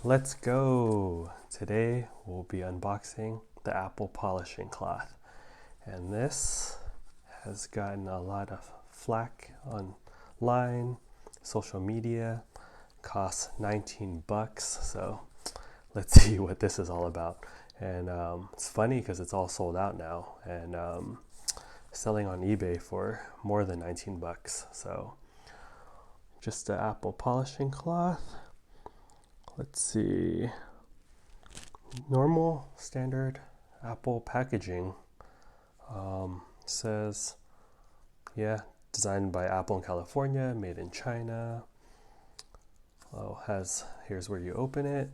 Let's go. Today we'll be unboxing the Apple polishing cloth, and this has gotten a lot of flack online, social media. Costs 19 bucks, so let's see what this is all about. And it's funny because it's all sold out now, and selling on eBay for more than 19 bucks. So just the Apple polishing cloth. Let's see, normal standard Apple packaging. Says, yeah, designed by Apple in California, made in China. Oh, here's where you open it.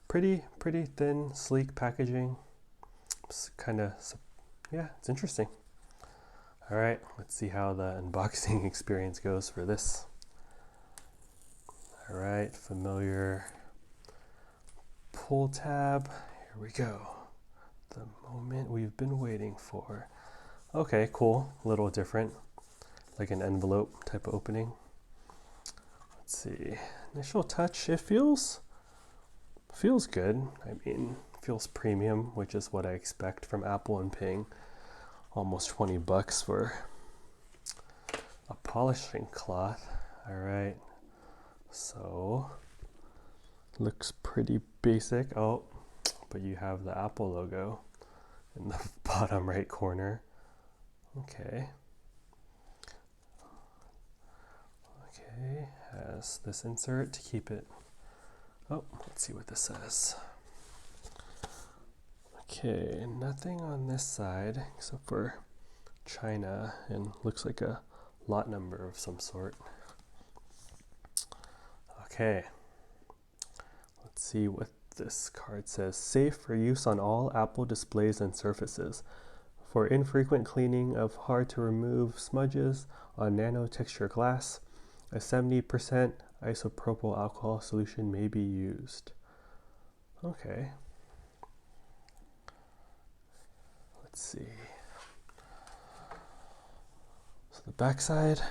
Pretty thin, sleek packaging. It's it's interesting. All right, let's see how the unboxing experience goes for this. All right, familiar pull tab. Here we go. The moment we've been waiting for. Okay, cool. A little different, like an envelope type of opening. Let's see. Initial touch. It feels good. I mean, feels premium, which is what I expect from Apple, and paying almost 20 bucks for a polishing cloth. All right. So, looks pretty basic. Oh, but you have the Apple logo in the bottom right corner. Okay. Okay, has this insert to keep it. Oh, let's see what this says. Okay, nothing on this side except for China, and looks like a lot number of some sort. Okay, let's see what this card says. Safe for use on all Apple displays and surfaces. For infrequent cleaning of hard to remove smudges on nano-texture glass, a 70% isopropyl alcohol solution may be used. Okay. Let's see. So the backside.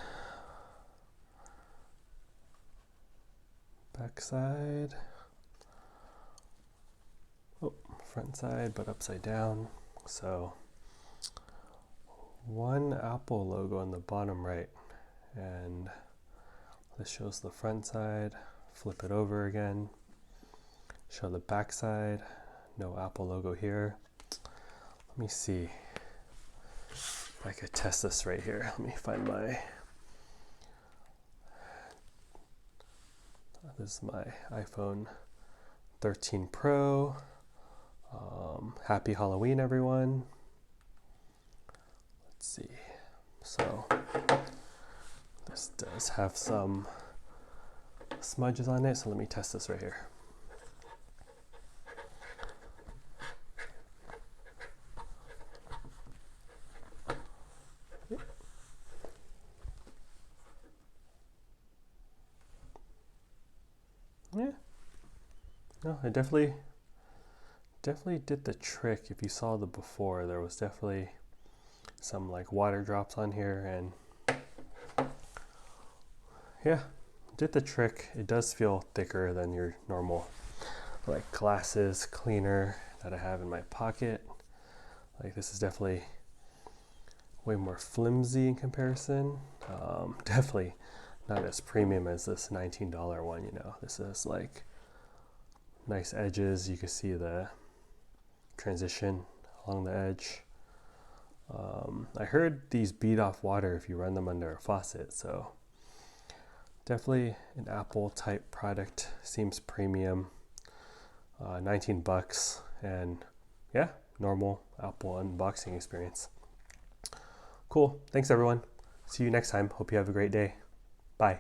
Oh, front side, but upside down. So one Apple logo on the bottom right, and this shows the front side. Flip it over again. Show the back side. No Apple logo here. Let me see if I could test this right here. Let me find this is my iPhone 13 Pro. Happy Halloween, everyone. Let's see. So this does have some smudges on it, so let me test this right here. Yeah, no, it definitely did the trick. If you saw the before, there was definitely some like water drops on here, and yeah, did the trick. It does feel thicker than your normal like glasses cleaner that I have in my pocket. Like, this is definitely way more flimsy in comparison. Definitely not as premium as this $19 one, you know. This is like nice edges. You can see the transition along the edge. I heard these bead off water if you run them under a faucet, so definitely an Apple type product. Seems premium. 19 bucks, and yeah, normal Apple unboxing experience. Cool. Thanks everyone. See you next time. Hope you have a great day. Bye.